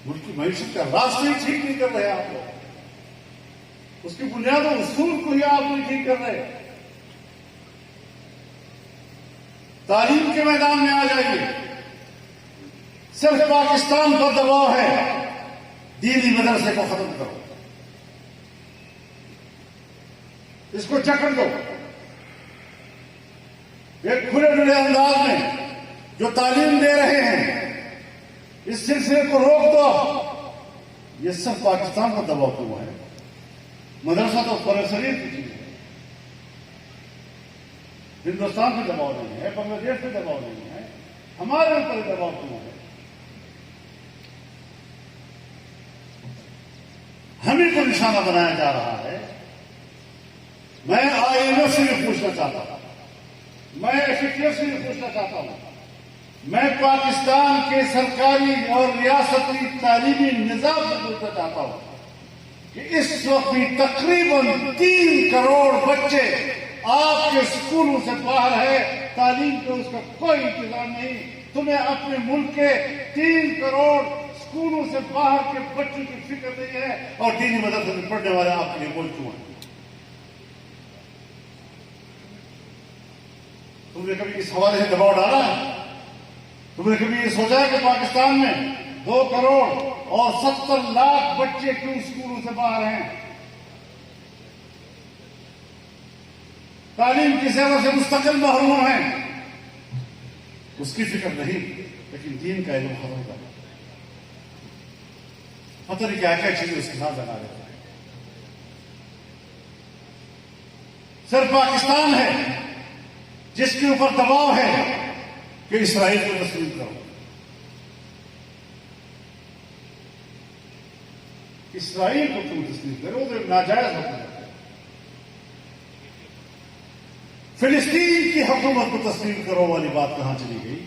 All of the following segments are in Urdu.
ملک کی معیشت کا راستہ ہی ٹھیک نہیں کر رہے آپ لوگ. اس کی بنیادوں اصول کو ہی آپ نہیں ٹھیک کر رہے. تعلیم کے میدان میں آ جائیے. صرف پاکستان پر دباؤ ہے، دینی مدرسے کو ختم کرو، اس کو جکڑ دو. ایک کھلے ڈلے انداز میں جو تعلیم دے رہے ہیں اس سلسلے کو روک دو. یہ سب پاکستان کا دباؤ کیوں ہے؟ مدرسہ تو برصغیر کی چیز ہے. ہندوستان میں دباؤ نہیں ہے، بنگلہ دیش میں دباؤ نہیں ہے، ہمارے اوپر دباؤ کیوں ہے؟ ہمیں کو نشانہ بنایا جا رہا ہے. میں IMF سے بھی پوچھنا چاہتا ہوں، میں FATF سے بھی پوچھنا چاہتا ہوں، میں پاکستان کے سرکاری اور ریاستی تعلیمی نظام سے پوچھنا چاہتا ہوں کہ اس وقت بھی تقریباً 3 کروڑ بچے آپ کے اسکولوں سے باہر ہے، تعلیم پہ اس کا کوئی انتظام نہیں. تمہیں اپنے ملک کے 3 کروڑ اسکولوں سے باہر کے بچوں کی فکر نہیں ہے، اور دینی مدرسے میں پڑھنے والے آپ کے لیے بول کیوں ہیں؟ تم نے کبھی اس حوالے سے دباؤ ڈالا ہے؟ تم نے کبھی یہ سوچا ہے کہ پاکستان میں 2 کروڑ اور 70 لاکھ بچے کیوں اسکولوں سے باہر ہیں؟ تعلیم کی سیوا سے مستقل محروم ہیں. اس کی فکر نہیں، لیکن دین کا علم ختم کرنا. پتہ نہیں کیا کیا چیزیں اس کے ساتھ لگا دیتے ہیں. صرف پاکستان ہے جس کے اوپر دباؤ ہے کہ اسرائیل کو تسلیم کرو. اسرائیل کو کیوں تسلیم کرو؟ وہ ناجائز حکومت ہے. فلسطین کی حکومت کو تسلیم کرو والی بات کہاں چلی گئی؟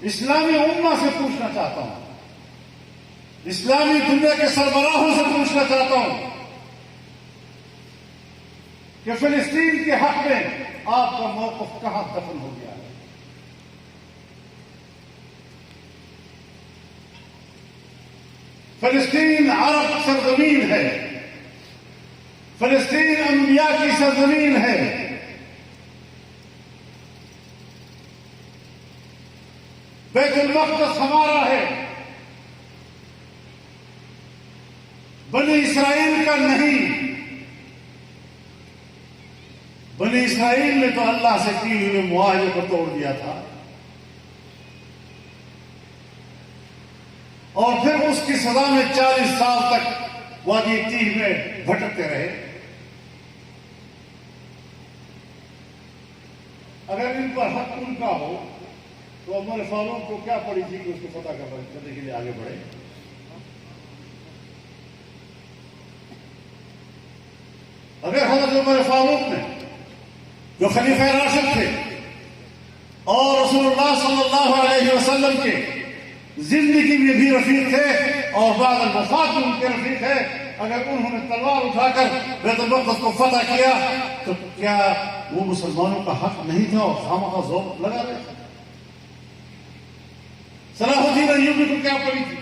اسلامی امہ سے پوچھنا چاہتا ہوں، اسلامی دنیا کے سربراہوں سے پوچھنا چاہتا ہوں کہ فلسطین کے حق میں آپ کا موقف کہاں دفن ہو گیا ہے؟ فلسطین عرب سرزمین ہے، فلسطین انبیاء کی سرزمین ہے. بیت المقدس ہمارا ہے، بنی اسرائیل کا نہیں. بنی اسرائیل نے تو اللہ سے کیے ہوئے معاہدے کو توڑ دیا تھا، اور پھر اس کی سزا میں 40 سال تک وادی تیہ میں بھٹکتے رہے. اگر ان پر حق ان کا ہو تو عمر فاروق کو کیا پڑی تھی کہ اس کو فتح کرنے کے لیے آگے بڑھے؟ اگر حضرت عمر فاروق نے جو خلیفہ راشد تھے اور رسول اللہ صلی اللہ علیہ وسلم کے زندگی میں بھی رفیق تھے اور بعد الوفات میں ان کے رفیق ہے، اگر انہوں نے تلوار اٹھا کر بیت المقدس کو فتح کیا تو کیا وہ مسلمانوں کا حق نہیں تھا اور خامخواہ ذوق لگا رہے تھے؟ صلاح الدین ایوبی کو کیا پڑی تھی؟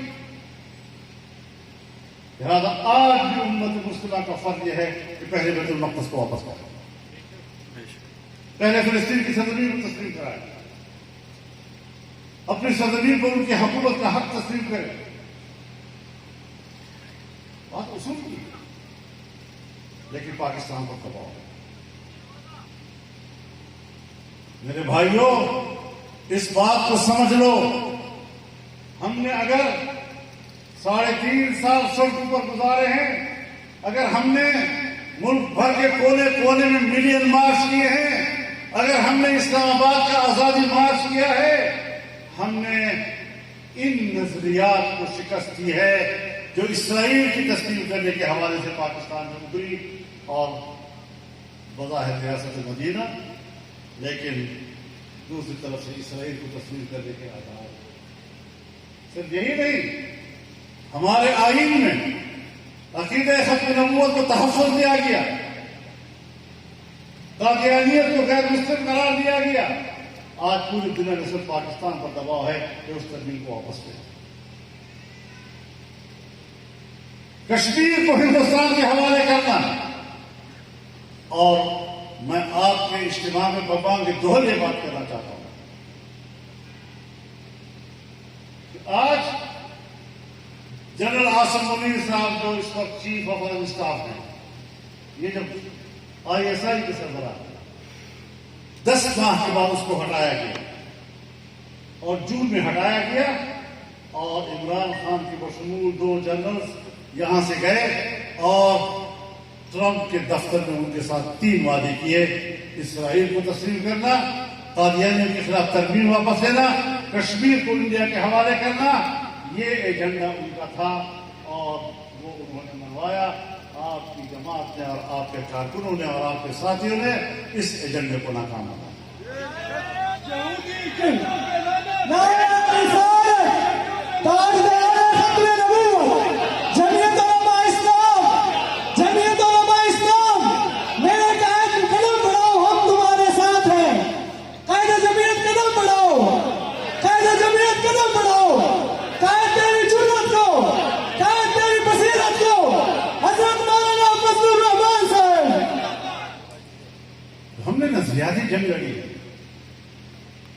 لہٰذا آج بھی امت مسلمہ کا فرض یہ ہے کہ پہلے بیت المقدس کو واپس کرو، پہلے فلسطین کی سرزمین کو تسلیم کرائے، اپنی سرزمین پر ان کی حکومت کا حق تسلیم کرے. بات اصول کی، لیکن پاکستان پر دباؤ. میرے بھائیوں، اس بات کو سمجھ لو، ہم نے اگر 3.5 سال سڑکوں پر گزارے ہیں، اگر ہم نے ملک بھر کے کونے کونے میں ملین مارچ کیے ہیں، اگر ہم نے اسلام آباد کا آزادی مارچ کیا ہے، ہم نے ان نظریات کو شکست دی ہے جو اسرائیل کی تسلیم کرنے کے حوالے سے پاکستان میں ابھری اور بظاہر ریاست مدینہ، لیکن دوسری طرف سے اسرائیل کو تسلیم کرنے کے آزاد. صرف یہی نہیں، ہمارے آئین میں عقیدہ ختم نبوت کو تحفظ دیا گیا، قادیانیت کو غیر مسلم قرار دیا گیا. آج پوری دنیا میں صرف پاکستان پر دباؤ ہے کہ اس ترمیم کو واپس لے. کشمیر کو ہندوستان کے حوالے کرنا. اور میں آپ کے اجتماع میں بابان کے دوہر یہ بات کرنا چاہتا ہوں کہ آج جنرل عاصم منیر صاحب جو اس وقت چیف آف آرمی اسٹاف ہیں، یہ جب ISI کے سربراہ 10 ماہ کے بعد اس کو ہٹایا گیا اور جون میں ہٹایا گیا، اور عمران خان کی بشمول 2 جنرلز یہاں سے گئے اور ٹرمپ کے دفتر میں ان کے ساتھ 3 وعدے کیے: اسرائیل کو تسلیم کرنا، قادیانیوں کے خلاف ترمیم واپس لینا، کشمیر کو انڈیا کے حوالے کرنا. یہ ایجنڈا ان کا تھا اور وہ انہوں نے منوایا. آپ کی جماعت نے اور آپ کے کارکنوں نے اور آپ کے ساتھیوں نے اس ایجنڈے کو ناکام بنایا. ہم نے نظریاتی جنگ لڑی ہے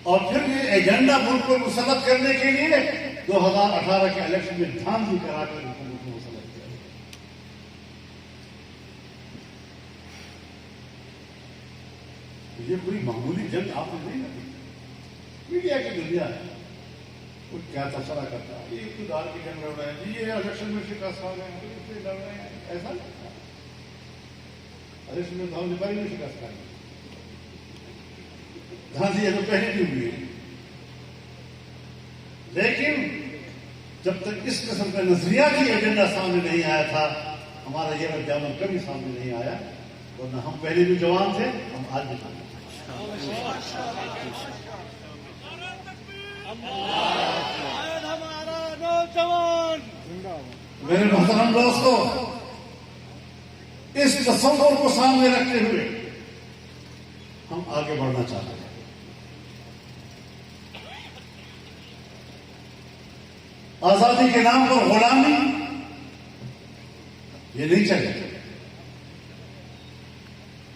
اور پھر یہ ایجنڈا ملک کو مسلط کرنے کے لیے 2018 کے الیکشن میں دھاندلی کرا کر ملک کو مسلط کیا. یہ کوئی معمولی جنگ آپ نے نہیں لڑی. میڈیا کی دنیا ہے، وہ کیا تبصرہ کرتا ہے، یہ اقتدار کی جنگ لڑ رہے ہیں جی، یہ الیکشن میں شکست کھا رہے ہیں، لڑ رہے ہیں. ایسا نہیں، الیکشن میں تو ہم نے بڑی میں شکست کھائی. دھاندلی تو پہلے بھی ہوئی ہے، لیکن جب تک اس قسم کا نظریاتی ایجنڈا سامنے نہیں آیا تھا، ہمارا یہ رد عمل کبھی سامنے نہیں آیا. ورنہ ہم پہلے بھی جوان تھے، ہم آج بھی جوان. میرے محترم دوستو، اس تصور کو سامنے رکھتے ہوئے ہم آگے بڑھنا چاہتے ہیں. آزادی کے نام پر غلامی یہ نہیں چلے.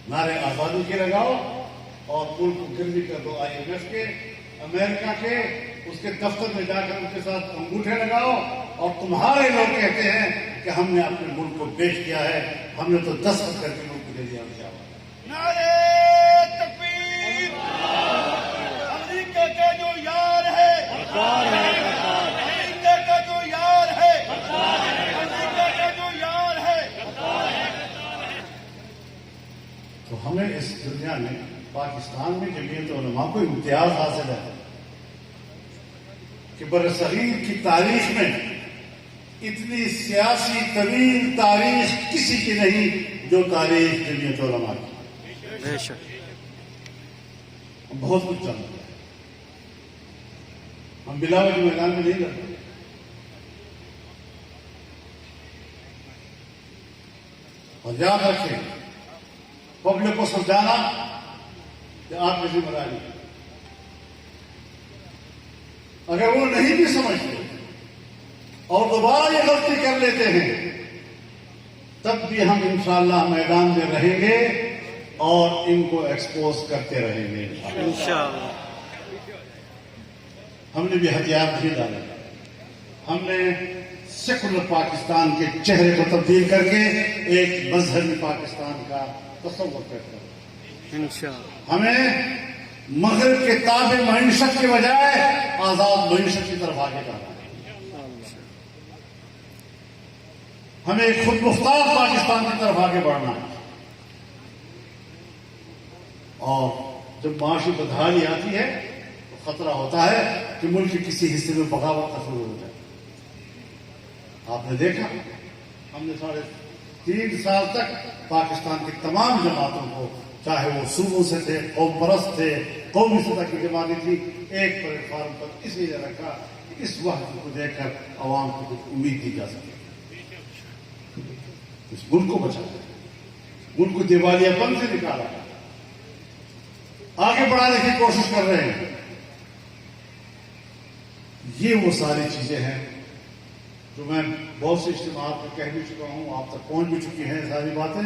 نعرے آزادی کے لگاؤ اور ملک کو گروی کر دو IMF کے، امریکہ کے، اس کے دفتر میں جا کر ان کے ساتھ انگوٹھے لگاؤ اور تمہارے لوگ کہتے ہیں کہ ہم نے اپنے ملک کو بیچ دیا ہے، ہم نے تو دستخط کر کے ملک کو دے دیا. نعرے تکبیر! امریکہ کا جو یار ہے، امریکہ کا جو یار ہے، امریکہ کا جو یار ہے. تو ہمیں اس دنیا میں، پاکستان میں جمعیت علماء کو امتیاز حاصل ہے کہ برصغیر کی تاریخ میں اتنی سیاسی طویل تاریخ کسی کی نہیں جو تاریخ جمعیت علماء کی. ہم بہت کچھ جانتے ہیں، ہم بلا وجہ میدان میں نہیں لڑتے. اور یاد رکھیں، پبلک کو سمجھانا کہ آپ کی ذمہ داری ہے. اگر وہ نہیں بھی سمجھتے اور دوبارہ یہ غلطی کر لیتے ہیں، تب بھی ہم انشاءاللہ میدان میں رہیں گے اور ان کو ایکسپوز کرتے رہیں گے انشاءاللہ. ہم نے بھی ہتھیار نہیں ڈالے، ہم نے سیکولر پاکستان کے چہرے کو تبدیل کر کے ایک مذہبی پاکستان کا تصور کرتے ہیں. ہمیں مغرب کے تابع معیشت کے بجائے آزاد معیشت کی طرف آگے جانا ہے. ہمیں ایک خود مختار پاکستان کی طرف آگے بڑھنا ہے. اور جب معاشی بدحالی آتی ہے تو خطرہ ہوتا ہے کہ ملک کے کسی حصے میں بغاوت کا شروع ہو جائے. آپ نے دیکھا، ہم نے 3.5 سال تک پاکستان کی تمام جماعتوں کو، چاہے وہ صوبوں سے تھے، قوم پرست تھے، قومی سطح کی جماعتیں تھی، ایک پلیٹ فارم پر اس لیے رکھا کہ اس وقت کو دیکھ کر عوام کو کچھ امید دی جا سکے. اس ملک کو بچایا، ملک کو دیوالیہ پن سے نکالا، آگے بڑھانے کی کوشش کر رہے ہیں. یہ وہ ساری چیزیں ہیں جو میں بہت سے اجتماعات میں کہہ بھی چکا ہوں، آپ تک پہنچ بھی چکی ہیں ساری باتیں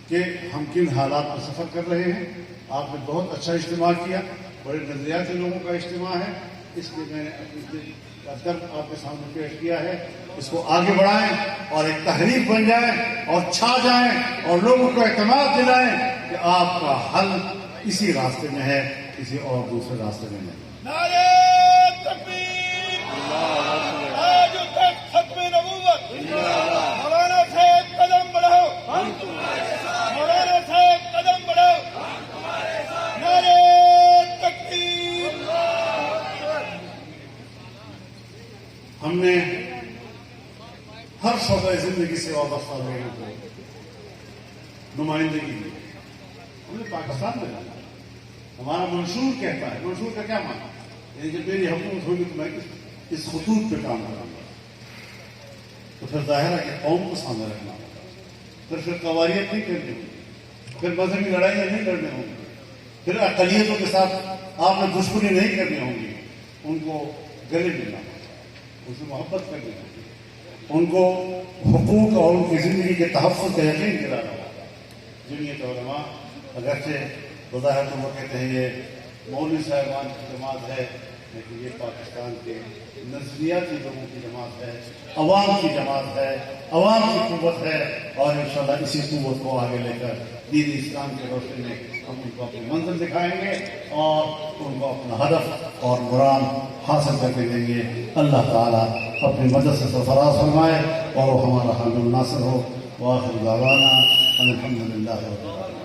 کہ ہم کن حالات میں سفر کر رہے ہیں. آپ نے بہت اچھا اجتماع کیا، بڑے نظریاتی لوگوں کا اجتماع ہے، اس لیے میں نے اپنی دل کا درد آپ کے سامنے پیش کیا ہے. اس کو آگے بڑھائیں اور ایک تحریک بن جائیں اور چھا جائیں اور لوگوں کو اعتماد دلائیں کہ آپ کا حل اسی راستے میں ہے، کسی اور دوسرے راستے میں نہیں. نعرے تکبیر، آج تک ختم نبوت. مولانا صاحب قدم بڑھاؤ، مولانا صاحب قدم بڑھاؤ. نعرے تکبیر. ہم نے ہر شعبہ زندگی سے وابستہ لوگوں کو نمائندگی دی. ہم نے پاکستان میں ڈالا. ہمارا منشور کہتا ہے، منشور کا کیا معنی؟ یعنی جب میری حکومت ہوگی تو میں اس خطوط پہ کام کروں گا. تو پھر ظاہر ہے کہ قوم کو سامنے رکھنا ہوگا. پھر قواریت نہیں کرنی ہوگی، پھر مذہبی لڑائیاں نہیں لڑنے ہوں گی، پھر اقلیتوں کے ساتھ آپ نے دشمنی نہیں کرنی ہوگی. ان کو گلے ملنا ہوگا، ان سے محبت کرنی ہوگی، ان کو حقوق اور ان کی زندگی کے تحفظ کا یقین دلانا ہوگا. جمعیت علماء اگرچہ بظاہر تو وہ کہتے ہیں یہ مولوی صاحبان کی جماعت ہے، لیکن یہ پاکستان کے نظریاتی لوگوں کی جماعت ہے، عوام کی جماعت ہے، عوام کی قوت ہے. اور انشاءاللہ اسی قوت کو آگے لے کر دین اسلام کی روشنی میں ہم ان کو اپنی منزل دکھائیں گے اور ان کو اپنا ہدف اور مرام حاصل کر کے دیں گے. اللہ تعالیٰ اپنی مدد سے سرفراز فرمائے اور وہ ہمارا حامل ناصر ہو. وآخر دعوانا الحمد للہ رب العالمین.